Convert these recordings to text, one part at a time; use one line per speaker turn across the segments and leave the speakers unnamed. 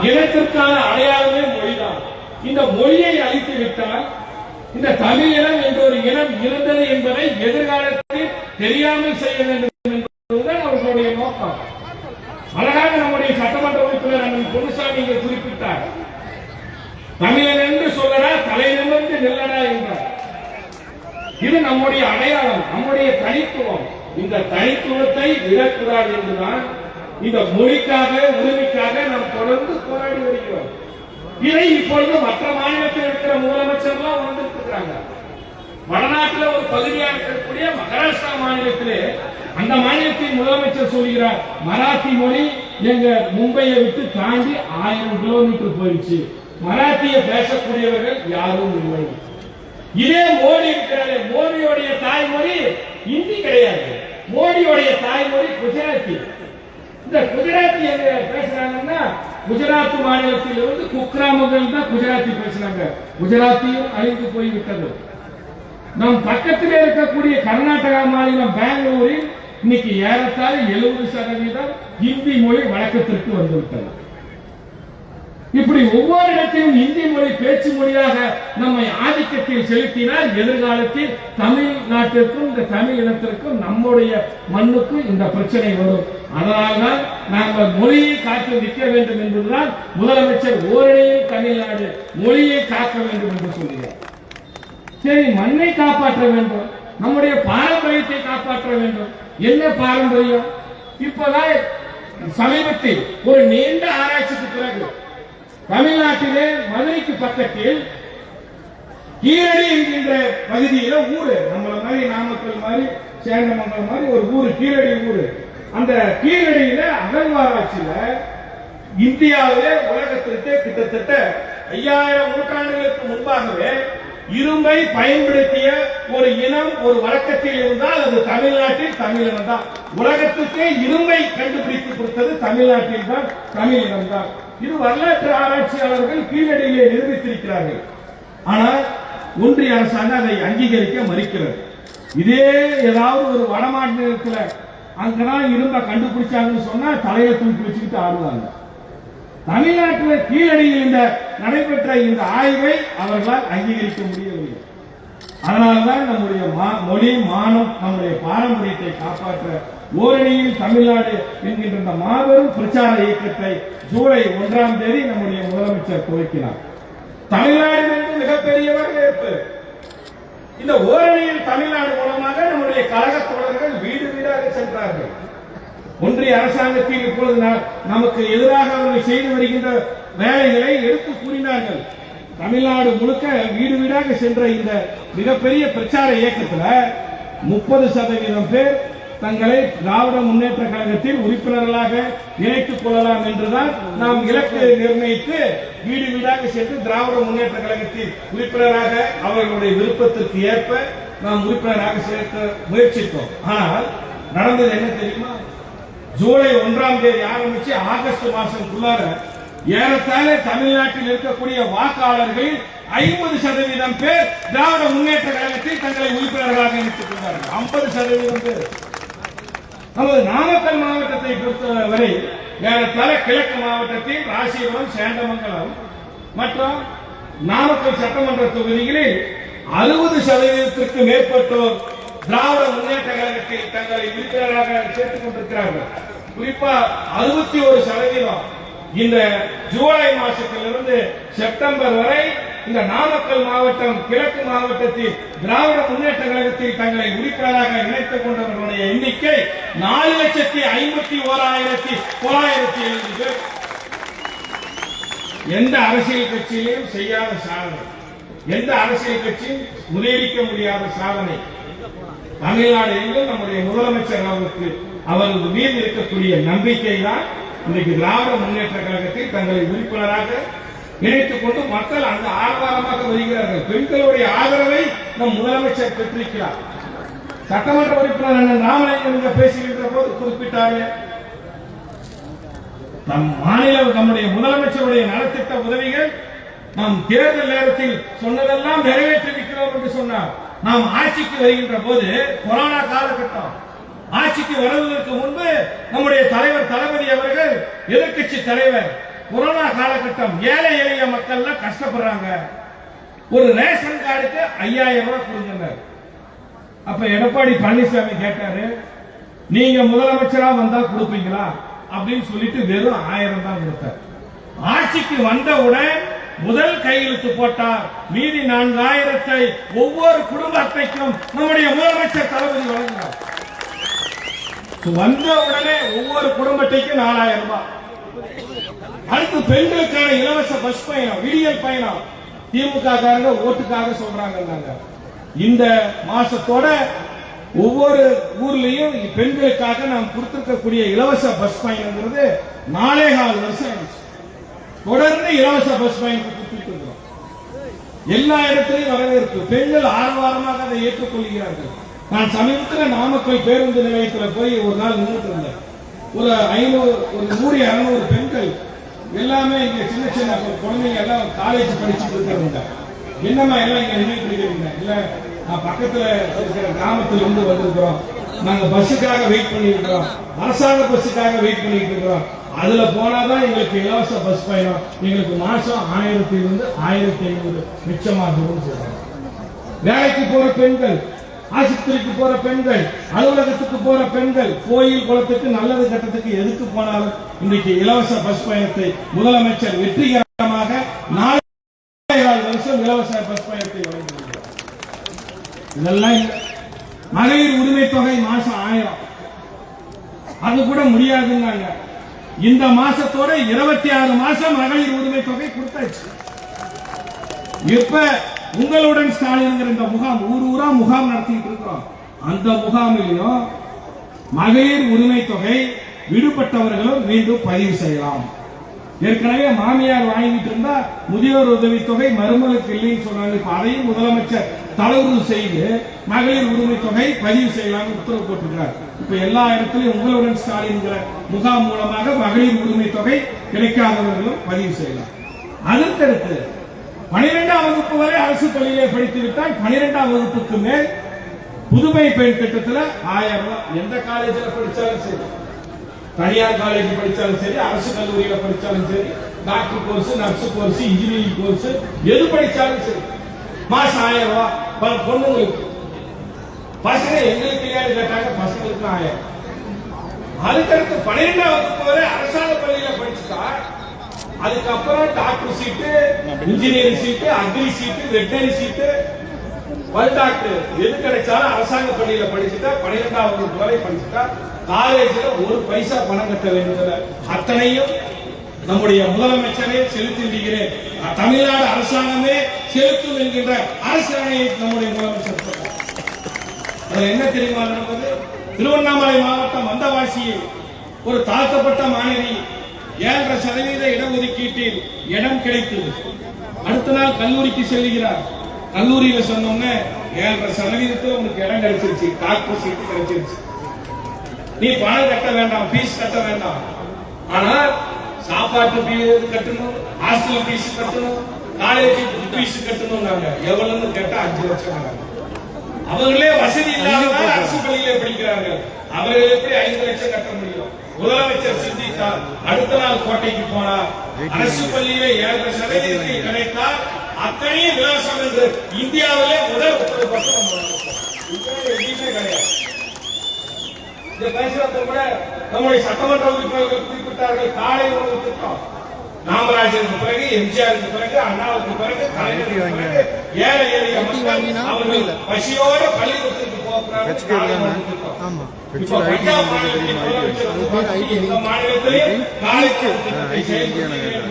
இனத்திற்கான அடையாளமே மொழிதான். இந்த மொழியை அழித்து விட்டால் இந்த தமிழ் இனம் என்ற ஒரு இனம் இருந்தது என்பதை எதிர்காலத்தில் தெரியாமல் செய்ய வேண்டும் என்பதுதான் அவர்களுடைய நோக்கம். அழகாக நம்முடைய சட்டமன்ற உறுப்பினர் அண்ணன் பொன்னுசாமி இங்கே குறிப்பிட்டார். தமிழன் என்று சொல்லடா, தலை நிமிர்ந்து நில்லடா என்றார். இது நம்முடைய அடையாளம், நம்முடைய தனித்துவம். இந்த தனித்துவத்தை விடக்கூடாது என்றுதான் இந்த மொழிக்காக, உரிமைக்காக நாம் தொடர்ந்து போராடி வருகிறோம். இதை இப்பொழுது மற்ற மாநிலத்தில் இருக்கிற முதலமைச்சர்கள் உணர்ந்திருக்கிறாங்க. வடநாட்டில் ஒரு பகுதியாக இருக்கக்கூடிய மகாராஷ்டிரா மாநிலத்திலே அந்த மாநிலத்தின் முதலமைச்சர் சொல்கிறார், மராத்தி மொழி எங்க மும்பையை விட்டு தாண்டி 1000 கிலோமீட்டர் போயிடுச்சு, மராத்திய பேசக்கூடியவர்கள் யாரும் இல்லை. இதே மோடி இருக்கிறாரு, மோடியுடைய தாய்மொழி இந்தி கிடையாது, மோடியுடைய தாய்மொழி குஜராத்தி. இந்த குஜராத்தி எங்க பேசுறாங்கன்னா குஜராத் மாநிலத்தில் இருந்து குக்கிராமங்கள் தான் குஜராத்தி பேசுறாங்க. குஜராத்தியும் அழிந்து போய்விட்டது. நம் பக்கத்திலே இருக்கக்கூடிய கர்நாடகா மாநிலம் பெங்களூரில் இன்னைக்கு ஏறத்தாழ 70% ஹிந்தி மொழி வழக்கத்திற்கு வந்துவிட்டது. இப்படி ஒவ்வொரு இடத்திலும் இந்தி மொழி பேச்சு மொழியாக நம்மை ஆதிக்கத்தில் செலுத்தினால் எதிர்காலத்தில் தமிழ்நாட்டிற்கும் இந்த தமிழ் இனத்திற்கும் நம்முடைய மண்ணுக்கும் இந்த பிரச்சனை வரும். அதனால்தான் நாங்கள் மொழியை காத்து நிற்க வேண்டும் என்பதுதான் முதலமைச்சர் ஓரணியில் தமிழ்நாடு மொழியை காக்க வேண்டும் என்று சொல்கிறார். சரி, மண்ணை காப்பாற்ற வேண்டும், நம்முடைய பாரம்பரியத்தை காப்பாற்ற வேண்டும். என்ன பாரம்பரியம்? இப்பதான் சமீபத்தில் ஒரு நீண்ட ஆராய்ச்சிக்கு பிறகு தமிழ்நாட்டிலே மதுரைக்கு பக்கத்தில் கீழடி என்கின்ற பகுதியில ஊரு, நம்மள மாதிரி நாமக்கல் மாதிரி சேந்தமங்கலம் மாதிரி ஒரு ஊரு, கீழடி ஊரு. அந்த கீழடியில அகழ்வாராய்ச்சியில இந்தியாவிலே உலகத்திற்கு கிட்டத்தட்ட 5000 நூற்றாண்டுகளுக்கு முன்பாகவே இரும்பை பயன்படுத்திய ஒரு இனம் ஒரு வழக்கத்தில் இருந்தால் அது தமிழ்நாட்டில் தமிழினம் தான். உலகத்துக்கே இரும்பை கண்டுபிடித்து கொடுத்தது தமிழ்நாட்டில் தான், தமிழினம் தான். இது வரலாற்று ஆராய்ச்சியாளர்கள் கீழடியிலே நிரூபித்திருக்கிறார்கள். ஆனால் ஒன்றிய அரசாங்கம் அதை அங்கீகரிக்க மறுக்கிறது. இதே ஏதாவது ஒரு வடமாநிலத்தில் அங்கதான் இரும்பை கண்டுபிடிச்சாங்கன்னு சொன்னா தலையை தூக்கி வச்சுக்கிட்டு ஆடுவாங்க. தமிழ்நாட்டில் கீழடியில் இந்த நடைபெற்ற இந்த ஆய்வை அவர்களால் அங்கீகரிக்க முடியவில்லை. அதனால்தான் நம்முடைய மொழி, மானம், நம்முடைய பாரம்பரியத்தை காப்பாற்ற ஓரணியில் தமிழ்நாடு என்கின்ற இந்த மாபெரும் பிரச்சார இயக்கத்தை ஜூலை 1ஆம் தேதி நம்முடைய முதலமைச்சர் துவக்கினார். தமிழ்நாடு என்று மிகப்பெரிய வரவேற்பு. இந்த ஓரணியில் தமிழ்நாடு மூலமாக நம்முடைய கழக தோழர்கள் வீடு வீடாக சென்றார்கள். ஒன்றிய அரசாங்கத்தில் இப்பொழுது நமக்கு எதிராக அவர்கள் செய்து வருகின்ற வேலைகளை எடுத்து கூறினார்கள். தமிழ்நாடு முழுக்க வீடு வீடாக சென்ற இந்த மிகப்பெரிய பிரச்சார இயக்கத்தில் 30% பேர் தங்களை திராவிட முன்னேற்ற கழகத்தில் உறுப்பினர்களாக இணைத்துக் கொள்ளலாம் என்றுதான் நாம் இலக்கு நிர்ணயித்து வீடு வீடாக சென்று திராவிட முன்னேற்ற கழகத்தில் உறுப்பினராக அவர்களுடைய விருப்பத்திற்கு ஏற்ப நாம் உறுப்பினராக சேர்க்க முயற்சித்தோம். ஆனால் நடந்தது என்ன தெரியுமா? ஜூலை 1ஆம் தேதி ஆரம்பிச்சு ஆகஸ்ட் மாசத்துக்குள்ளார ஏறத்தாழ தமிழ்நாட்டில் இருக்கக்கூடிய வாக்காளர்களில் 50% பேர் திராவிட முன்னேற்ற கழகத்தில் தங்களை உறுப்பினர்களாக இணைத்துக் கொண்டார்கள். 50% பேர். நமது நாமக்கல் மாவட்டத்தை பொறுத்தவரை ஏறத்தாழ கிழக்கு மாவட்டத்தில் ராசிபுரம், சேந்தமங்கலம் மற்றும் நாமக்கல் சட்டமன்ற தொகுதிகளில் 60% மேற்பட்டோர் திராவிட முன்னேற்ற கழகத்தில் தங்களை உறுப்பினராக சேர்த்துக் கொண்டிருக்கிறார்கள். குறிப்பா 61% இந்த ஜூலை மாசத்திலிருந்து செப்டம்பர் வரை இந்த நாமக்கல் மாவட்டம், கிழக்கு மாவட்டத்தில் திராவிட முன்னேற்ற கழகத்தில் தங்களை உறுப்பினராக இணைத்துக் கொண்டவர்களுடைய எண்ணிக்கை 4,51,970 பேர். எந்த அரசியல் கட்சியிலும் செய்யாத சாதனை, எந்த அரசியல் கட்சியும் முறியடிக்க முடியாத சாதனை. தமிழ்நாடு எங்கும் நம்முடைய முதலமைச்சர் அவருக்கு மீது இருக்கக்கூடிய நம்பிக்கை தான் இன்றைக்கு திராவிட முன்னேற்ற கழகத்தில் தங்களை உறுப்பினராக இணைத்துக் கொண்டு மக்கள் அந்த ஆரவாரமாக வருகிறார்கள். பெண்களுடைய ஆதரவை நம் முதலமைச்சர் பெற்றிருக்கிறார். சட்டமன்ற உறுப்பினர் ராமலிங்கம் பேசுகின்ற போது குறிப்பிட்டாரு, நம் மாநிலம் நம்முடைய முதலமைச்சருடைய நலத்திட்ட உதவிகள் நாம் தேர்தல் நேரத்தில் சொன்னதெல்லாம் நிறைவேற்றிருக்கிறோம் என்று சொன்னார். நாம் ஆட்சிக்கு வருகின்ற போது கொரோனா காலகட்டம், ஆட்சிக்கு வருவதற்கு முன்பு நம்முடைய தலைவர் தளபதி அவர்கள் எதிர்க்கட்சி தலைவர் கொரோனா காலகட்டம் ஏழை எளிய மக்கள் கஷ்டப்படுறாங்க, ஒரு ரேஷன் கார்டுக்கு 5000 ரூபாய் கொடுங்க. அப்ப எடப்பாடி பழனிசாமி கேட்டாரு, நீங்க முதலமைச்சரா வந்தா கொடுப்பீங்களா அப்படின்னு சொல்லிட்டு வெறும் 1000 தான் கொடுத்தார். ஆட்சிக்கு வந்தவுடன் முதல் கையெழுத்து போட்டார், மீதி 4000 ஒவ்வொரு குடும்ப அட்டைக்கும் நம்முடைய முதலமைச்சர் தளபதி வழங்கினார். வந்த உடனே ஒவ்வொரு குடும்ப அட்டைக்கும் 4000 ரூபாய். அடுத்து பெண்களுக்கான இலவச பஸ் பயணம், விடியல் பயணம். திமுக காரங்க ஓட்டுக்காக சொல்றாங்க. இந்த மாசத்தோட ஒவ்வொரு ஊர்லயும் பெண்களுக்காக நாம் கொடுத்திருக்கக்கூடிய இலவச பஸ் பயணங்கிறது 4.25 வருஷம் ஆயிடுச்சு. தொடர்ந்து இலவச பஸ் பயணம் கொடுத்துட்டு இருக்கிறோம். எல்லா இடத்திலையும் வரவேற்பு, பெண்கள் ஆரவாரமாக அதை ஏற்றுக்கொள்கிறார்கள். நான் சமீபத்தில் நாமக்கல் பேருந்து நிலையத்தில் போய் ஒரு நாள் நின்றுட்டு இருந்தேன். ஒரு 100-200 பெண்கள் எல்லாமே இங்க சின்ன சின்ன குழந்தைங்க எல்லாம் காலேஜ் படிச்சுட்டு இருக்கிறவங்க. என்னமா எல்லாம் இங்க நினைவு இருக்கிறீங்க? இல்ல நான் பக்கத்துல இருக்கிற கிராமத்துல இருந்து வந்திருக்கிறோம், நாங்க பஸ்ஸுக்காக வெயிட் பண்ணிட்டு இருக்கிறோம், அரசாங்க பஸ்ஸுக்காக வெயிட் பண்ணிட்டு இருக்கிறோம். அதுல போனாதான் எங்களுக்கு இலவச பஸ் பயணம், எங்களுக்கு மாசம் 1000 இருந்து 1500 மிச்சமாகும் சொல்றாங்க. வேலைக்கு போற பெண்கள், ஆஸ்பத்திரிக்கு போற பெண்கள், அலுவலகத்துக்கு போற பெண்கள், கோயில் குளத்துக்கு நல்லது கட்டத்துக்கு எதுக்கு போனாலும் இன்றைக்கு இலவச பஸ் பயணத்தை முதலமைச்சர் வெற்றிகரமாக 4.25 வருஷம் இலவச பஸ் பயணத்தை வழங்கியிருக்கிறார். இதெல்லாம் மகளிர் உரிமை தொகை மாசம் 1000, அது கூட முடியாதுன்னாங்க. இந்த மாசத்தோட 26 மாசம் மகளிர் உரிமை தொகை கொடுத்தாச்சு. இப்ப உங்களுடன் ஸ்டாலின் இந்த முகாம் ஊரா முகாம் நடத்திட்டு இருக்கிறோம். அந்த முகாமிலையும் மகளிர் உரிமை தொகை விடுபட்டவர்களும் மீண்டும் பதிவு செய்யலாம். ஏற்கனவே மாமியார் வாங்கிட்டு இருந்தா முதியோர் உதவி தொகை மருமகளுக்கு இல்லைன்னு சொன்னாங்க. இப்ப அதையும் முதலமைச்சர் தளர்வு செய்து மகளிர் உரிமை தொகை பதிவு செய்யலாம் உத்தரவு போட்டிருக்கிறார். இப்ப எல்லா இடத்திலும் உங்களுடன் ஸ்டாலின் முகாம் மூலமாக மகளிர் உரிமை தொகை கிடைக்காதவர்களும் பதிவு செய்யலாம். அதற்கடுத்து 12ஆம் வகுப்பு வரை அரசு பள்ளியிலே படித்து விட்டால் 12ஆம் வகுப்புக்கு மேல் புதுமை பெண் திட்டத்தில் 1000 ரூபாய். எந்த காலேஜில் படிச்சாலும் சரி, தனியார் காலேஜ் படிச்சாலும் சரி, அரசு கல்லூரியில படிச்சாலும் சரி, doctor course, nurse course, engineering course எது படிச்சாலும் சரி, மாசம் 1000 ரூபாய் பொண்ணுங்களுக்கு. பசங்க எங்களுக்கு கேட்டாங்க, பசங்களுக்கு 1000. அதுக்கடுத்து 12ஆம் வகுப்பு வரை அரசாங்க பள்ளியில படிச்சுட்டா அதுக்கப்புறம் டாக்டர் சீட்டு, இன்ஜினியரிங் சீட்டு, அக்ரி சீட்டு, வெட்டரி சீட்டு, பல் டாக்டர் எது கிடைச்சாலும் அரசாங்க பள்ளியில படிச்சுட்டா 12ஆம் வகுப்பு வரை படிச்சுட்டா காலேஜில் ஒரு பைசா பணம் கட்ட வேண்டியதில்லை. அத்தனையும் நம்முடைய முதலமைச்சரே செலுத்துகிறேன், தமிழ்நாடு அரசாங்கமே செலுத்தும் என்கின்ற அரசாணையை நம்முடைய முதலமைச்சர் சொன்னார். அதுல என்ன தெரியுமா நடந்தது? திருவண்ணாமலை மாவட்டம் வந்தவாசியில் ஒரு தாழ்த்தப்பட்ட மாணவி 7.5% இடஒதுக்கீட்டில் இடம் கிடைத்தது. அடுத்த நாள் கல்லூரிக்கு செல்கிறார். கல்லூரியில சொன்னோம்னா 7.5% உனக்கு இடம் கிடைச்சிருச்சு, டாக்டர் சீட்டு கிடைச்சிருச்சு, நீ பணம் கட்ட வேண்டாம், பீஸ் கட்ட வேண்டாம், ஆனால் சாப்பாட்டு பீஸ் கட்டணும், ஹாஸ்டல் பீஸ் கட்டணும், காலேஜ் பீஸ் கட்டணும். எவ்வளவுன்னு கேட்டா 5 லட்சம். அவர்களே வசதி இல்லாதவர்கள் அரசு பள்ளியிலே படிக்கிறார்கள், அவர்கள் எப்படி 5 லட்சம் கட்ட முடியும்? முதலமைச்சர் சிந்தித்தார். அடுத்த நாள் கோட்டைக்கு போனார். அரசு பள்ளியிலே 7% கிடைத்தால் அத்தனையும் இலவசம் என்று இந்தியாவிலே முதல் 30% கிடையாது. இந்த பேசுறத கூட நம்முடைய சட்டமன்ற உறுப்பினர்கள் குறிப்பிட்டார்கள். காலை உணவு திட்டம் காமராஜருக்கு பிறகு, எம்ஜிஆருக்கு பிறகு, அண்ணாவுக்கு பிறகு, கலைஞருக்கு பிறகு ஏழை எளிய மக்கள் அவர்கள் பசியோட பள்ளிக்கூடத்திற்கு போகிறார்கள். காலை உணவு திட்டம். பஞ்சாப் மாநிலத்திலே காலைக்கு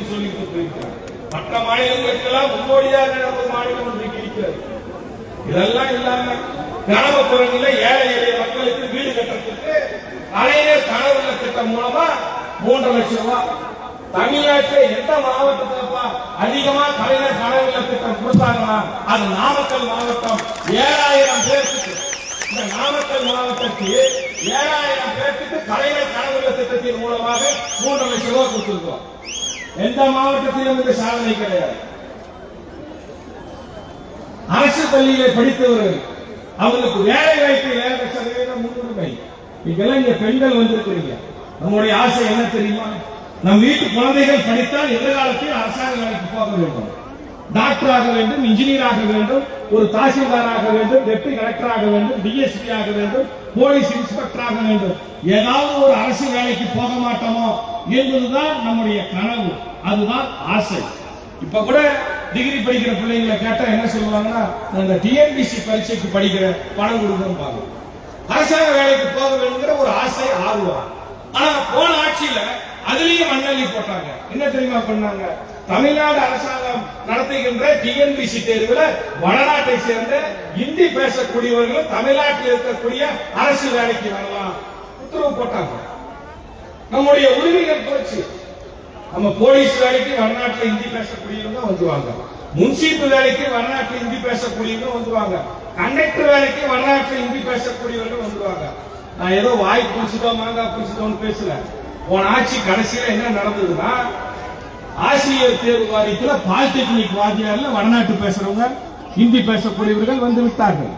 சொல்லி கொடுத்திருக்கிறார். மற்ற மாநிலங்களுக்கெல்லாம் முன்னோடியாக நமது மாநிலம் இன்றைக்கு இருக்கிறது. இதெல்லாம் இல்லாம கிராமப்புறங்களில் ஏழை எளிய மக்களுக்கு வீடு கட்டுறதுக்கு கலைஞர் கனவுள்ள திட்டம் மூலமா 3 லட்சம் ரூபாய். தமிழ்நாட்டில் எந்த மாவட்டத்திலப்பா அதிகமா கலைஞர் கனவுள்ள திட்டம் கொடுத்தாங்கன்னா அது நாமக்கல் மாவட்டம். 7000 பேருக்கு, இந்த நாமக்கல் மாவட்டத்தில் 7000 பேருக்கு கலைஞர் கனவுள்ள திட்டத்தின் மூலமாக 3 லட்சம் ரூபாய் கொடுத்திருக்கோம். எந்த மாவட்டத்திலும் இந்த சாதனை கிடையாது. அரசு பள்ளியிலே படித்தவர்கள் அவங்களுக்கு வேலை வாய்ப்பு 7% முன்னுரிமை. இதெல்லாம் இங்க பெண்கள் வந்திருக்கிறீங்க. நம்முடைய ஆசை என்ன தெரியுமா? நம் வீட்டு குழந்தைகள் படித்தால் எதிர்காலத்தில் அரசாங்க வேலைக்கு போக வேண்டும், டாக்டர் ஆக வேண்டும், இன்ஜினியர் ஆக வேண்டும், ஒரு தாசில்தார் ஆக வேண்டும், டெப்டி கலெக்டர் ஆக வேண்டும், டிஎஸ்பி ஆக வேண்டும், போலீஸ் இன்ஸ்பெக்டர் ஆக வேண்டும். ஏதாவது ஒரு அரசு வேலைக்கு போக மாட்டோமோ என்பதுதான் நம்முடைய கனவு, அதுதான் ஆசை. இப்ப கூட டிகிரி படிக்கிற பிள்ளைங்களை கேட்டா என்ன சொல்லுவாங்கன்னா, அந்த டிஎன்பிசி பரீட்சைக்கு படிக்கிற பணம் கொடுக்கணும். அரசாங்க வேலைக்கு போக வேண்டுங்கிற ஒரு ஆசை, ஆர்வம். ஆனா போன ஆட்சியில அதுலயும் மண்ணள்ளி போட்டாங்க. என்ன தெரியுமா பண்ணாங்க? தமிழ்நாடு அரசாங்கம் நடத்துகின்ற டிஎன்பிசி தேர்வுல வடநாட்டை சேர்ந்த இந்தி பேசக்கூடியவர்கள் தமிழ்நாட்டில் இருக்கக்கூடிய அரசு வேலைக்கு வரலாம் உத்தரவு போட்டாங்க. நம்முடைய உரிமைகள் போச்சு. நம்ம போலீஸ் வேலைக்கு வடநாட்டில் இந்தி பேசக்கூடியவங்க வந்துருவாங்க, முன்சீப்பு வேலைக்கு வடநாட்டில் இந்தி பேசக்கூடியவங்க வந்துருவாங்க, கண்டக்டர் வேலைக்கு வடநாட்டில் இந்தி பேசக்கூடியவர்கள் வந்துருவாங்க. நான் ஏதோ வாய் புடிச்சுதோ மாங்காய் புடிச்சுதோன்னு பேசல. போன ஆட்சி கடைசியில என்ன நடந்ததுன்னா, ஆசிரியர் தேர்வு வாரியத்தில் பாலிடெக்னிக் வாத்தியார்ல வடநாட்டு பேசுறவங்க ஹிந்தி பேசக்கூடியவர்கள் வந்து விட்டார்கள்.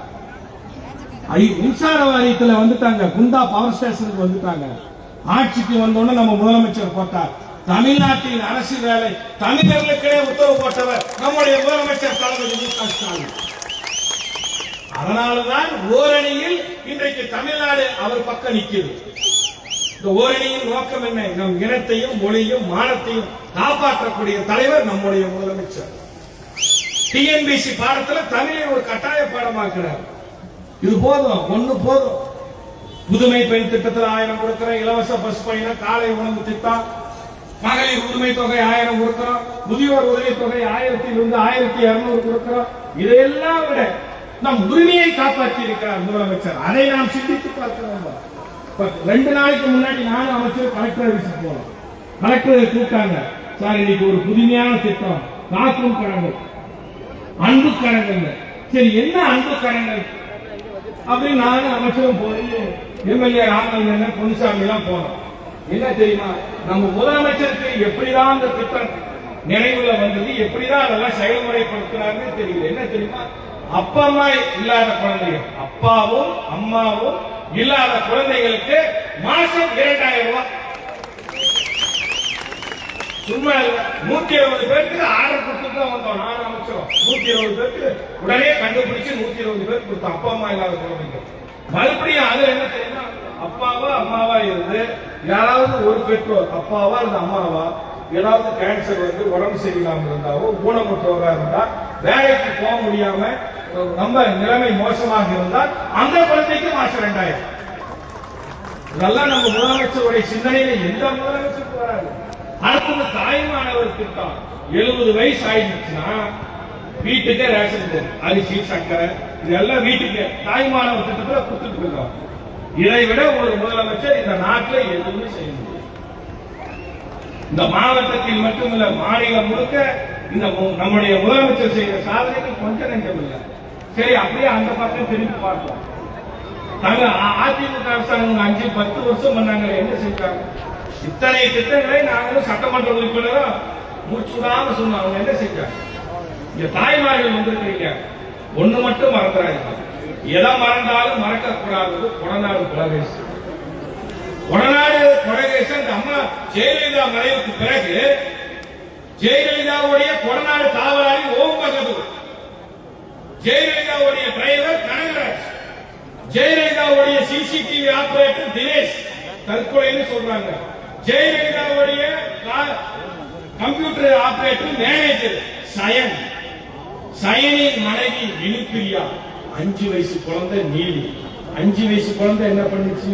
மின்சார வாரியத்தில் வந்துட்டாங்க, குண்டா பவர் ஸ்டேஷனுக்கு வந்துட்டாங்க. ஆட்சிக்கு வந்தோன்னு நம்ம முதலமைச்சர் போட்டார், தமிழ்நாட்டின் அரசு வேலை தமிழர்களுக்கே உத்தரவு போட்டவர் நம்முடைய முதலமைச்சர் தளபதி மு.க. ஸ்டாலின். அதனால்தான் ஓரணியில் இன்றைக்கு தமிழ்நாடு அவர் பக்கம் நிற்கிறது. இந்த ஓரணியின் நோக்கம் என்ன? நம் இனத்தையும் மொழியும் மானத்தையும் காப்பாற்றக்கூடிய தலைவர் நம்முடைய முதலமைச்சர். டிஎன்பிசி பாடத்துல தமிழை ஒரு கட்டாய பாடமாக்கிறார். இது போதும், ஒண்ணு போதும். புதுமை பெண் திட்டத்தில் 1000 கொடுக்கிறோம், இலவச பஸ் பயணம், காலை உணவு திட்டம், மகளிர் உரிமை தொகை 1000 கொடுக்கிறோம், முதியோர் உதவி தொகை 1000 1200 கொடுக்கிறோம். இதையெல்லாம் விட நம் உரிமையை காப்பாற்றி இருக்கிறார் முதலமைச்சர். அதை நாம் சிந்தித்து பார்க்கிறோம். 2 நாளைக்கு முன்னாடி நானும் அமைச்சர் கலெக்டர் விசிட் போனோம். கலெக்டரை கூப்பிட்டாங்க, சார் இன்னைக்கு ஒரு புதுமையான திட்டம், காக்கும் கரங்கள், அன்பு கரங்கள். சரி, என்ன அன்பு கரங்கள் அப்படின்னு நானும் அமைச்சரும் போய் எம்எல்ஏ ராமலிங்கன் பொன்னுசாமி எல்லாம் போனோம். என்ன தெரியுமா, நம்ம முதலமைச்சருக்கு எப்படிதான் அந்த திட்டம் நினைவுல வந்தது, எப்படிதான் அதெல்லாம் செயல்முறைப்படுத்தினார்னு தெரியல. என்ன தெரியுமா, அப்பா அம்மா இல்லாத குழந்தைகள், அப்பாவும் அம்மாவும் இல்லாத குழந்தைகளுக்கு மாசம் 2000 ரூபாய். சும்மா 120 பேருக்கு ஆர்டர் கொடுத்துட்டு தான் வந்தோம். நானும் அமைச்சோம் 120 பேருக்கு உடனே கண்டுபிடிச்சு 120 பேருக்கு கொடுத்தோம், அப்பா அம்மா இல்லாத குழந்தைகள். மறுபடியும் அது என்ன தெரியுமா, அப்பாவா அம்மாவா இருந்து யாராவது ஒரு பெற்றோர், அப்பாவா இல்ல அம்மாவா, ஏதாவது கேன்சர் வந்து உடம்பு சரியில்லாம இருந்தாவோ, ஊனமுற்றவரா இருந்தா, வேலைக்கு போக முடியாம நம்ம நிலைமை மோசமாக இருந்தால் அந்த குழந்தைக்கு மாசம் 2000. இதெல்லாம் நம்ம முதலமைச்சருடைய சிந்தனையில எந்த முதலமைச்சருக்கு வராது. அடுத்தது தாய்மானவர் திட்டம். 70 வயசு ஆயிடுச்சுன்னா வீட்டுக்கே ரேஷன் போகும், அரிசி சக்கரை இதெல்லாம் வீட்டுக்கு தாய்மானவர் திட்டத்தில் கொடுத்துட்டு இருக்கோம். இதை விட ஒரு முதலமைச்சர் இந்த நாட்டில் எதுவுமே செய்ய முடியும். இந்த மாவட்டத்தில் மட்டுமல்ல, மாநிலம் முழுக்க இந்த நம்முடைய முதலமைச்சர் செய்த சாதனைகள் கொஞ்சம் நெஞ்சம் இல்லை. சரி, அப்படியே அந்த பக்கம் திரும்பி பார்ப்போம். அதிமுக அரசாங்கம் 5-10 வருஷம் பண்ணாங்க, என்ன செஞ்சாங்க? இத்தனை திட்டங்களை நாங்களும் சட்டமன்ற உறுப்பினரும் மூச்சு விடாம சொன்னோம். அவங்க என்ன செஞ்சாங்க? இங்க தாய்மார்கள் வந்திருக்கிறீங்க, ஒண்ணு மட்டும் மறந்துடாதீங்க, எதை மறந்தாலும் மறக்க கூடாது. கொடநாடு கொலகேசன், கொடநாடு கொலகேசன் அம்மா ஜெயலலிதா மறைவுக்கு பிறகு ஜெயலலிதாவுடைய கொடநாடு காவலாளி ஓம் பகதூர், ஜெயலலிதாவுடைய டிரைவர் கனகராஜ், ஜெயலலிதாவுடைய சிசிடிவி ஆபரேட்டர் தினேஷ் தற்கொலைன்னு சொல்றாங்க, ஜெயலலிதாவுடைய கம்ப்யூட்டர் ஆபரேட்டர் மேனேஜர் சயன், சயனின் மனைவி வினுப்பிரியா, 5 வயசு குழந்தை நீலி. 5 வயசு குழந்தை என்ன பண்ணிச்சு?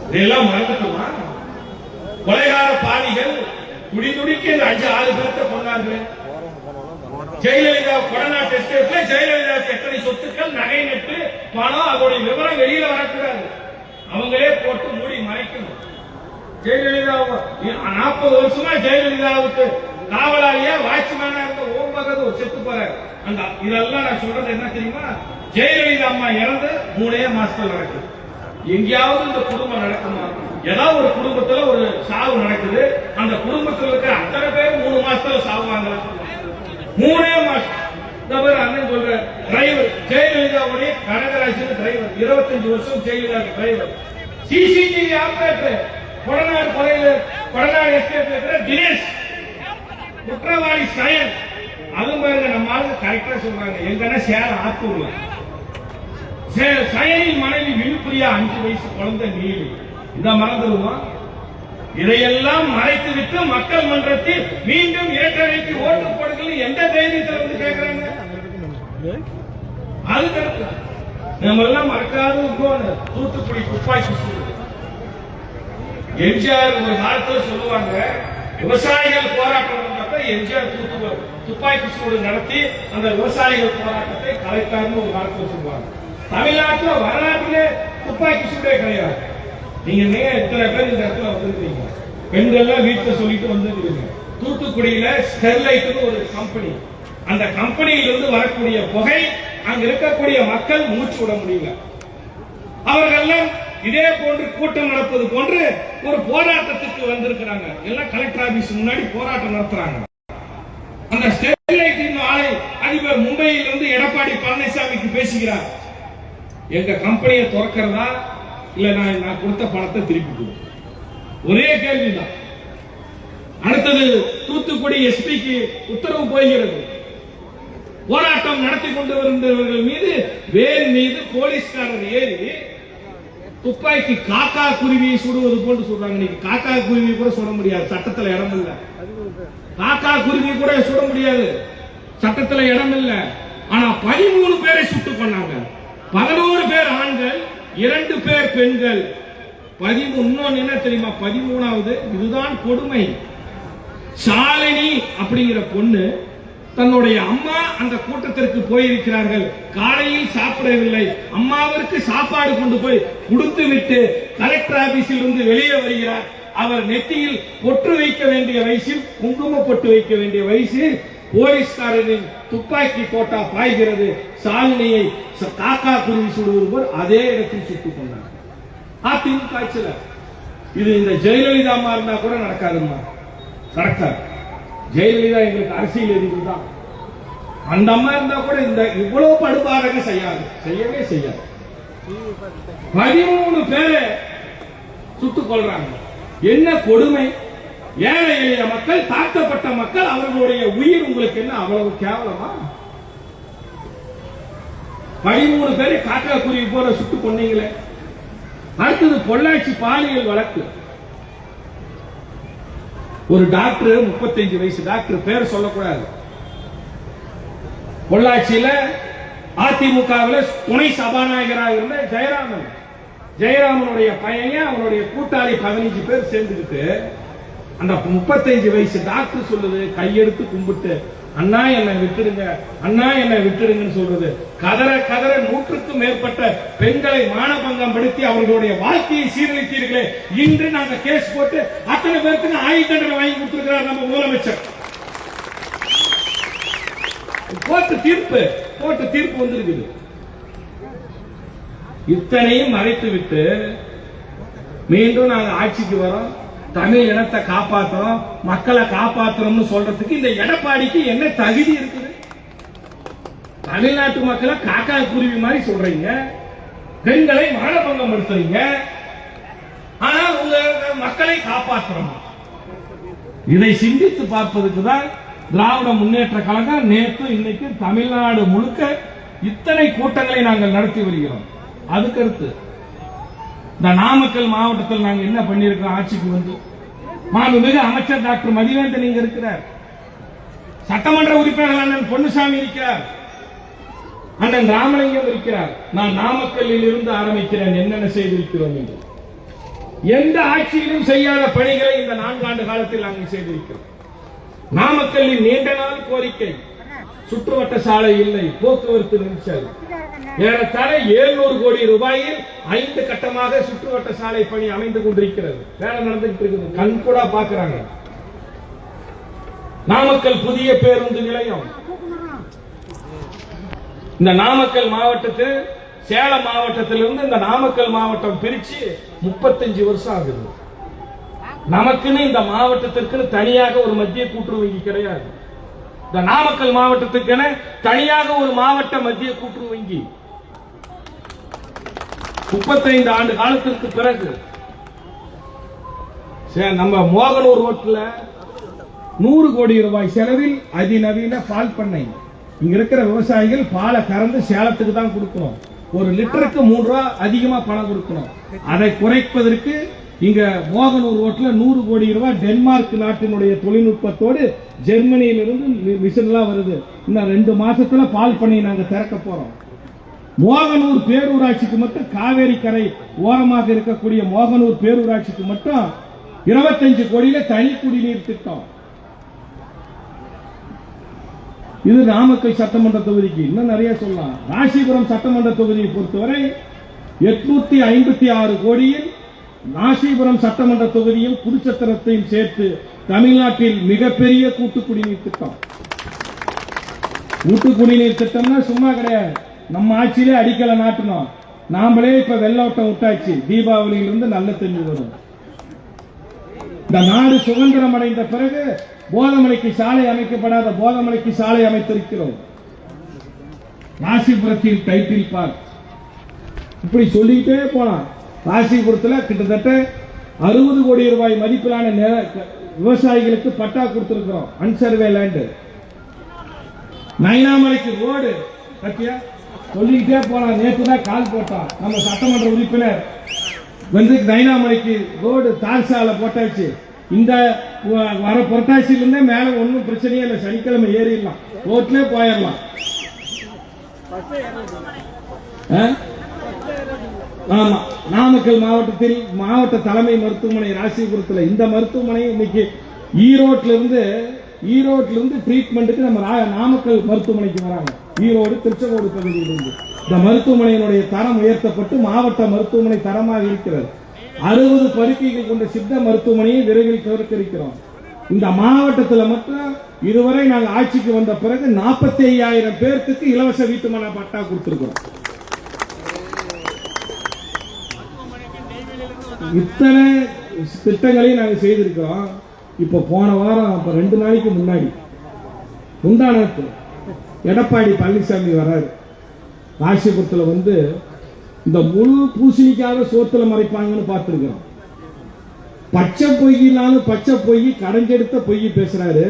இதெல்லாம் மறந்துட்டுமா? கொலைகார பாவிகள் துடிதுடிக்க 5-6 பேர்த்த கொண்டார்கள். ஜெயலலிதா கொடநாட்டு எஸ்டேட்ல ஜெயலலிதாவுக்கு எத்தனை சொத்துக்கள், நகை நட்டு, பணம், அதோடைய விவரம் வெளியில வரக்கூடாது. அவங்களே போட்டு மூடி மறைக்கணும். ஜெயலலிதா 40 வருஷமா ஜெயலலிதாவுக்கு காவலாளியா வாட்ச்மேனா இருந்த ஓம் பகதூர் செத்து போறாரு. அந்த இதெல்லாம் நான் சொல்றது என்ன தெரியுமா, ஜெயலலிதா அம்மா இறந்து 3 மாசத்துல நடக்குது. எங்கேயாவது இந்த குடும்பம் நடக்குமா? ஏதாவது ஒரு குடும்பத்துல ஒரு சாவு நடக்குது, அந்த குடும்பத்தில் இருக்கிற அத்தனை பேர் 3 மாசத்துல சாவுவாங்க. 3 மாசம். அண்ணன் சொல்ற டிரைவர் ஜெயலலிதாவுடைய கனகராஜ் டிரைவர், 25 வருஷம் Jayalalithaa driver, CCTV operator, Kodanad கொலையில கொடநாடு எஸ்டேட் இருக்கிற தினேஷ், குற்றவாளி சயன், அது பாருங்க நம்ம ஆளுங்க கரெக்டா சொல்றாங்க. எங்கன்னா சேலம் ஆத்தூர்ல சயனின் மனைவி விழுப்புரியா 5 வயசு குழந்தை நீலி. இந்த மறந்துடுமா? இதையெல்லாம் மறைத்து விட்டு மக்கள் மன்றத்தில் மீண்டும் ஏற்றவைக்கு ஓட்டு போடுங்கள் எந்த தைரியத்தில் வந்து கேட்கிறாங்க? அது நம்ம எல்லாம் மறக்காத தூத்துக்குடி துப்பாக்கி சூடு. எம்ஜிஆர் ஒரு காலத்தில் சொல்லுவாங்க, விவசாயிகள் போராட்டம் வந்தப்ப எம்ஜிஆர் துப்பாக்கி சூடு நடத்தி அந்த விவசாயிகள் போராட்டத்தை கலைத்தார்னு ஒரு காலத்தில் சொல்லுவாங்க. தமிழ்நாட்டில் வரலாற்றிலே துப்பாக்கி சூடே கிடையாது. நீங்க எத்தனை பேர் இந்த இடத்துல வந்திருக்கீங்க? பெண்கள் வீட்டுல சொல்லிட்டு வந்திருக்கீங்க. தூத்துக்குடியில ஸ்டெர்லைட் ஒரு கம்பெனி, அந்த கம்பெனியிலிருந்து வரக்கூடிய புகை அங்க இருக்கக்கூடிய மக்கள் மூச்சு விட முடியல. அவர்கள் இதே போன்று கூட்டம் நடப்பது போன்று ஒரு போராட்டத்துக்கு வந்திருக்கிறாங்க. எல்லாம் கலெக்டர் ஆபீஸ் முன்னாடி போராட்டம் நடத்துறாங்க. அந்த ஸ்டெர்லைட் ஆலை அதிபர் மும்பையில் இருந்து எடப்பாடி பழனிசாமிக்கு பேசுகிறார், எங்க கம்பெனியை திறக்கிறதா இல்ல நான் கொடுத்த பணத்தை திருப்பி கொடு. ஒரே கேள்விதான். அடுத்தது தூத்துக்குடி எஸ்பிக்கு உத்தரவு போகிறது. போராட்டம் நடத்தி கொண்டு வந்தவர்கள் மீது வேன் மீது போலீஸ்காரர் ஏறி துப்பாக்கி காக்கா குருவியை சுடுவது போன்று சொல்றாங்க. நீங்க காக்கா குருவி கூட சுட முடியாது, சட்டத்தில் இடம் இல்ல. காக்கா குருவி கூட சுட முடியாது, சட்டத்தில் இடம் இல்ல. ஆனா 13 பேரை சுட்டு கொண்டாங்க. 11 பேர் ஆண்கள், 2 பேர் பெண்கள். 13 என்ன தெரியுமா? 13வது இதுதான் கொடுமை. ஷாலினி அப்படிங்கிற பொண்ணு தன்னுடைய அம்மா அந்த கூட்டத்திற்கு போயிருக்கிறார்கள். காலையில் சாப்பிடவில்லை. அம்மாவிற்கு சாப்பாடு கொண்டு போய் கொடுத்து விட்டு கலெக்டர் ஆபீஸில் இருந்து வெளியே வருகிறார். அவர் நெத்தியில் பொட்டு வைக்க வேண்டிய வயசில் குங்கும பொட்டு வைக்க வேண்டிய வயசில் போலீஸ்காரரின் துப்பாக்கி தோட்டா பாய்கிறது. ஷாலினியை காக்கா குருவி சுடுவது போல் அதே இடத்தில் சுட்டுக் கொண்டார். அதிமுக ஆட்சியில் இது இந்த ஜெயலலிதா அம்மா இருந்தா கூட நடக்காதுமா, நடக்காது. ஜெயலலிதா எங்களுக்கு அரசியல் எதிர்ப்பு தான். அந்த அம்மா இருந்தா கூட இந்த இவ்வளவு படுபாடக செய்யாது, செய்யவே செய்யாது. 13 பேரை சுட்டுக் கொள்றாங்க. என்ன கொடுமை! ஏழை எளிய மக்கள், தாக்கப்பட்ட மக்கள், அவர்களுடைய உயிர் உங்களுக்கு என்ன அவ்வளவு கேவலமா? 13 பேரை காக்கா குருவி போல சுட்டுக் கொண்டீங்களே. அடுத்தது பொள்ளாச்சி பாலியல் வழக்கு. ஒரு டாக்டர், 35 வயசு டாக்டர், பேர் சொல்லக்கூடாது, பொள்ளாச்சியில அதிமுகவில் துணை சபாநாயகராக இருந்த ஜெயராமனுடைய பையன், அவனுடைய கூட்டாளி 15 பேர் சேர்ந்துக்கிட்டு அந்த 35 வயசு டாக்டர் சொல்லுது, கையெடுத்து கும்பிட்டு, அண்ணா என்னை விட்டுடுங்க, அண்ணா என்னை விட்டுடுங்கன்னு சொல்றது. கதற கதற 100க்கும் மேற்பட்ட பெண்களை மானபங்கம் படுத்தி அவர்களுடைய வாழ்க்கையை சீரழித்தீர்களே. இன்று நாங்க கேஸ் போட்டு அத்தனை பேருக்கு ஆயுள் தண்டனை வாங்கி கொடுத்திருக்கிறார் நம்ம முதலமைச்சர். கோர்ட்டு தீர்ப்பு வந்திருக்குது. இத்தனையும் மறைத்து விட்டு மீண்டும் நாங்க ஆட்சிக்கு வரோம், தமிழ் இனத்தை காப்பாற்றுறோம், மக்களை காப்பாற்றுறோம்னு சொல்றதுக்கு இந்த எடப்பாடிக்கு என்ன தகுதி இருக்குது? தமிழ்நாட்டு மக்களை காக்கா குருவி மாதிரி சொல்றீங்க, பெண்களை மானபங்கம் படுத்துறீங்க, ஆனா உங்க மக்களை காப்பாற்றுறோம். இதை சிந்தித்து பார்ப்பதற்கு தான் திராவிட முன்னேற்ற கழகம் நேற்று இன்னைக்கு தமிழ்நாடு முழுக்க இத்தனை கூட்டங்களை நாங்கள் நடத்தி வருகிறோம். அதுக்கடுத்து இந்த நாமக்கல் மாவட்டத்தில் நாங்கள் என்ன பண்ணியிருக்கிறோம்? ஆட்சிக்கு வந்து மாண்புமிகு அமைச்சர் டாக்டர் மதிவேந்தன் இங்க இருக்கிறார், சட்டமன்ற உறுப்பினர் அண்ணன் பொன்னுசாமி இருக்கிறார், அண்ணன் ராமலிங்கம் இருக்கிறார். நான் நாமக்கல்லில் இருந்து ஆரம்பிக்கிறேன் என்னென்ன செய்திருக்கிறோம் என்று. எந்த ஆட்சியிலும் செய்யாத பணிகளை இந்த 4 ஆண்டு காலத்தில் நாங்கள் செய்திருக்கிறோம். நாமக்கல்லின் நீண்ட நாள் கோரிக்கை, சுற்றுவட்ட சாலை இல்லை, போக்குவரத்து நெரிசல். ஏறத்தாழ 700 கோடி ரூபாயில் 5 கட்டமாக சுற்றுவட்ட சாலை பணி அமைந்து கொண்டிருக்கிறது, வேலை நடந்துகிட்டு இருக்குது, கண் கூட பாக்குறாங்க. நாமக்கல் புதிய பேருந்து நிலையம். இந்த நாமக்கல் மாவட்டத்தில் சேலம் மாவட்டத்திலிருந்து இந்த நாமக்கல் மாவட்டம் பிரிச்சு 35 வருஷம் ஆகுது. நமக்குன்னு இந்த மாவட்டத்திற்கு தனியாக ஒரு மத்திய கூட்டுறவு வங்கி கிடையாது. இந்த நாமக்கல் மாவட்டத்துக்கென தனியாக ஒரு மாவட்ட மத்திய கூட்டுறவு வங்கி 35 ஆண்டு காலத்திற்கு பிறகு நம்ம மோகனூர் ரோட்ல 100 கோடி ரூபாய் செலவில் அதிநவீன பால் பண்ணை. இங்க இருக்கிற விவசாயிகள் பாலை கறந்து சேலத்துக்கு தான் கொடுக்கணும். ஒரு லிட்டருக்கு 3 ரூபாய் அதிகமா பணம் கொடுக்கணும். அதை குறைப்பதற்கு இங்க மோகனூர் ரோட்ல 100 கோடி ரூபாய் டென்மார்க் நாட்டினுடைய தொழில்நுட்பத்தோடு ஜெர்மனியிலிருந்து மிஷின் எல்லாம் வருது. இன்னும் 2 மாசத்துல பால் பண்ணை நாங்க திறக்க போறோம். மோகனூர் பேரூராட்சிக்கு மட்டும் காவேரி கரை ஓரமாக இருக்கக்கூடிய மோகனூர் பேரூராட்சிக்கு மட்டும் 25 கோடியில தனி குடிநீர் திட்டம். இது நாமக்கல் சட்டமன்ற தொகுதிக்கு. இன்னும் நிறைய சொல்லலாம். ராசிபுரம் சட்டமன்ற தொகுதியை பொறுத்தவரை 856 கோடியில் ராசிபுரம் சட்டமன்ற தொகுதியும் குடிச்சத்திரத்தையும் சேர்த்து தமிழ்நாட்டில் மிகப்பெரிய கூட்டு குடிநீர் திட்டம். கூட்டு குடிநீர் திட்டம்னா சும்மா கிடையாது. நம்ம ஆட்சியிலே அடிக்கல நாட்டணும். நாமளே இப்ப வெள்ளோட்டம் விட்டாச்சு. தீபாவளியிலிருந்து நல்ல தண்ணி வரும். இந்த நாடு சுதந்திரம் அடைந்த பிறகு போதமலைக்கு சாலை அமைக்கப்படாத போதமலைக்கு சாலை அமைத்திருக்கிறோம். ராசிபுரத்தில் டைட்டில் பார்க். இப்படி சொல்லிட்டே போலாம். ராசிபுரத்தில் கிட்டத்தட்ட 60 கோடி ரூபாய் மதிப்பிலான விவசாயிகளுக்கு பட்டா கொடுத்திருக்கிறோம். அன்சர்வே லேண்ட். நைனாமலைக்கு ரோடு பத்தியா சொல்லிக்கிட்டே போலாம். நேற்று தான் கால் போட்டோம். நம்ம சட்டமன்ற உறுப்பினர் வந்து நைனாமலைக்கு ரோடு தார் சாலை போட்டாச்சு. இந்த வர புரட்டாசியிலிருந்தே மேல ஒன்னும் பிரச்சனையே இல்லை. சனிக்கிழமை ஏறிடலாம். ரோட்ல போயிடலாம். ஆமா, நாமக்கல் மாவட்டத்தில் மாவட்ட தலைமை மருத்துவமனை ராசிபுரத்தில் இந்த மருத்துவமனை இன்னைக்கு ஈரோட்ல இருந்து ட்ரீட்மெண்ட்டுக்கு நம்ம நாமக்கல் மருத்துவமனைக்கு வராங்க. ஈரோடு திருச்செங்கோடு பகுதியிலிருந்து இந்த மருத்துவமனையினுடைய தரம் உயர்த்தப்பட்டு மாவட்ட மருத்துவமனை தரமாக இருக்கிறது. 60 படுக்கைகள் கொண்ட சித்த மருத்துவமனையை விரைவில் திறக்க இருக்கிறோம். இந்த மாவட்டத்தில் மட்டும் இதுவரை நாங்கள் ஆட்சிக்கு வந்த பிறகு 45,000 பேருக்கு இலவச வீட்டுமனை பட்டா கொடுத்திருக்கிறோம். இத்தனை திட்டங்களையும் நாங்கள் செய்திருக்கிறோம். இப்ப போன வாரம் 2 நாளைக்கு முந்தானத்து எடப்பாடி பழனிசாமி வர்றாரு. ராசிபுரத்தில் வந்து இந்த முழு பூசணிக்காக சோத்துல மறைப்பாங்கன்னு பார்த்திருக்கிறோம். பச்சை பொய்யினாலும் பச்சை பொய் கடைஞ்செடுத்த பொய் பேசுறாரு.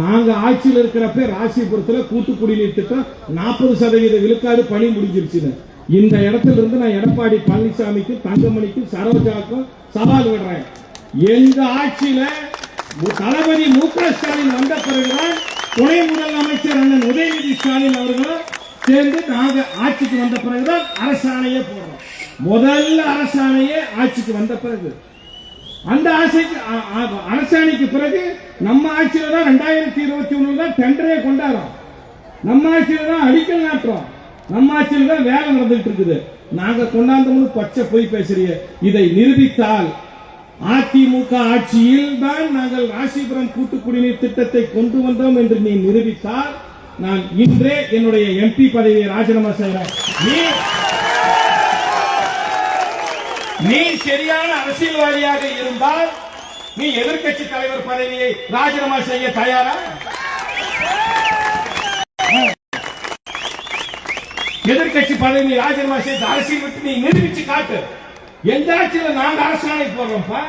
நாங்க ஆட்சியில் இருக்கிறப்ப ராசிபுரத்தில் கூட்டு குடிநீர் திட்டம் 40% விழுக்காடு பணி முடிஞ்சிருச்சுன்னு. இந்த இடத்துல இருந்து நான் எடப்பாடி பழனிசாமிக்கு தங்கமணிக்கும் சரோஜாக்கும் சவால் விடுறேன். எங்க ஆட்சியில தளபதி மு.க. ஸ்டாலின் வந்த பிறகுதான் துணை முதலமைச்சர் அண்ணன் உதயநிதி ஸ்டாலின் அவர்களும் சேர்ந்து நாங்க ஆட்சிக்கு வந்த பிறகுதான் அரசாணையே போடுறோம். முதல்ல அரசாணையே ஆட்சிக்கு வந்த பிறகு அந்த அரசாணைக்கு பிறகு நம்ம ஆட்சியில தான் 2021 தான் டெண்டரே கொண்டாடுறோம். நம்ம ஆட்சியில தான் அடிக்கல் நாட்டுறோம். நம்ம ஆட்சியில தான் வேலை நடந்துட்டு இருக்குது. நாங்க கொண்டாந்தவங்களும் பச்சை போய் பேசுறீங்க. இதை நிரூபித்தால் அதிமுக ஆட்சியில் தான் நாங்கள் ராசிபுரம் கூட்டு குடிநீர் திட்டத்தை கொண்டு வந்தோம் என்று நீ நிரூபித்தால் நான் இன்றே என்னுடைய எம்பி பதவியை ராஜினாமா செய்கிறேன். நீ சரியான அரசியல்வாதியாக இருந்தால் நீ எதிர்க்கட்சி தலைவர் பதவியை ராஜினாமா செய்ய தயாரா? எதிர்க்கட்சி பதவி ராஜினாமா செய்து அரசியல் விட்டு நீ நிரூபிச்சு காட்டு. எந்த ஆட்சியில் நாங்க அரசாணை போடுறோம்ப்பா.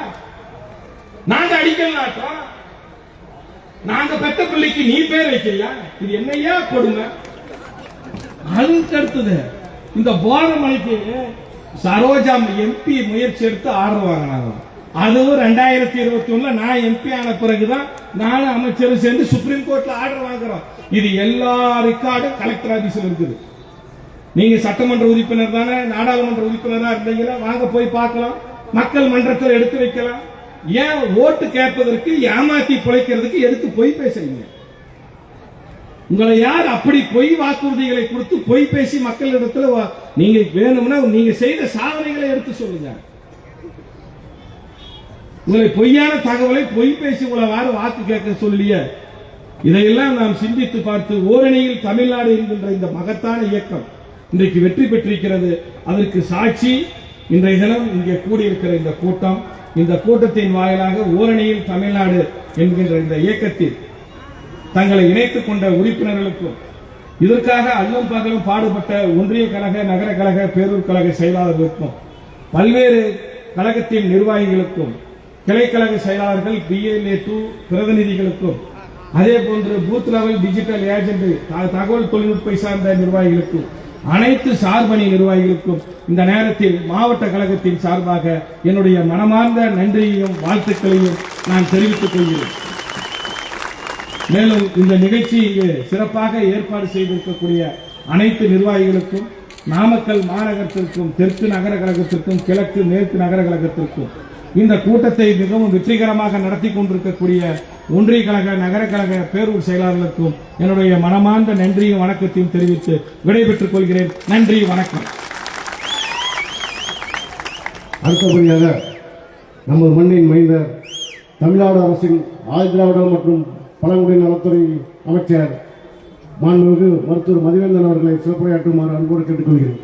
நாங்க அடிக்கல் நாட்டோம். நாங்க பெத்த பிள்ளைக்கு நீ பேர் வைக்கலையா? இது என்னையா கொடுமை? அதுக்கு அடுத்தது இந்த போதமலைக்கு சரோஜா எம்பி முயற்சி எடுத்து ஆர்டர் வாங்கினாங்க. அதுவும் 2021 நான் எம்பி ஆன பிறகுதான் நானும் அமைச்சரும் சேர்ந்து சுப்ரீம் கோர்ட்ல ஆர்டர் வாங்குறோம். இது எல்லா ரெக்கார்டும் கலெக்டர் ஆபீஸ்ல இருக்குது. நீங்க சட்டமன்ற உறுப்பினர் தானே, நாடாளுமன்ற உறுப்பினரா இருந்தீங்களா? வாங்க போய் பார்க்கலாம். மக்கள் மன்றத்தில் எடுத்து வைக்கலாம். ஏன் ஓட்டு கேட்பதற்கு ஏமாத்தி பிழைக்கிறதுக்கு எடுத்து பொய் பேசுறீங்க? உங்களை யார் அப்படி பொய் வாக்குறுதிகளை கொடுத்து பொய் பேசி மக்களிடத்தில் நீங்க வேணும்னா நீங்க செய்த சாதனைகளை எடுத்து சொல்லுங்க. உங்களை பொய்யான தகவலை பொய் பேசி உங்களை வாக்கு கேட்க சொல்லிய இதையெல்லாம் நாம் சிந்தித்து பார்த்து ஓரணியில் தமிழ்நாடு என்கின்ற இந்த மகத்தான இயக்கம் இன்றைக்கு வெற்றி பெற்றிருக்கிறது. அதற்கு சாட்சி இன்றைய தினம் இங்கே கூடியிருக்கிற இந்த கூட்டம். இந்த கூட்டத்தின் வாயிலாக ஓரணியில் தமிழ்நாடு என்கின்ற இந்த இயக்கத்தில் தங்களை இணைத்துக் கொண்ட உறுப்பினர்களுக்கும் இதற்காக அல்லும் பகலும் பாடுபட்ட ஒன்றிய கழக, நகர கழக, பேரூர் கழக செயலாளர்களுக்கும், பல்வேறு கழகத்தின் நிர்வாகிகளுக்கும், கிளைக்கழக செயலாளர்கள் BLA 2 பிரதிநிதிகளுக்கும், அதே போன்று பூத் லெவல் டிஜிட்டல் ஏஜென்ட் தகவல் தொழில்நுட்பை சார்ந்த நிர்வாகிகளுக்கும், அனைத்து சார்பணி நிர்வாகிகளுக்கும் இந்த நேரத்தில் மாவட்ட கழகத்தின் சார்பாக என்னுடைய மனமார்ந்த நன்றியையும் வாழ்த்துக்களையும் நான் தெரிவித்துக் கொள்கிறேன். மேலும் இந்த நிகழ்ச்சியை சிறப்பாக ஏற்பாடு செய்திருக்கக்கூடிய அனைத்து நிர்வாகிகளுக்கும், நாமக்கல் மாநகரத்திற்கும், தெற்கு நகர கழகத்திற்கும், கிழக்கு மேற்கு நகர கழகத்திற்கும், இந்த கூட்டத்தை மிகவும் வெற்றிகரமாக நடத்தி கொண்டிருக்கக்கூடிய ஒன்றிய கழக நகர கழக பேரூர் செயலாளர்களுக்கும் என்னுடைய மனமார்ந்த நன்றியும் வணக்கத்தையும் தெரிவித்து விடைபெற்றுக் கொள்கிறேன். நன்றி, வணக்கம்.
அடுத்தபடியாக நமது மண்ணின் மைந்தர் தமிழ்நாடு அரசின் ஆதிதிராவிடர் மற்றும் பழங்குடியின நலத்துறை அமைச்சர் மாண்புமிகு மருத்துவர் மதிவேந்தன் அவர்களை சிறப்புரையாற்றுமாறு அன்போடு கேட்டுக்கொள்கிறேன்.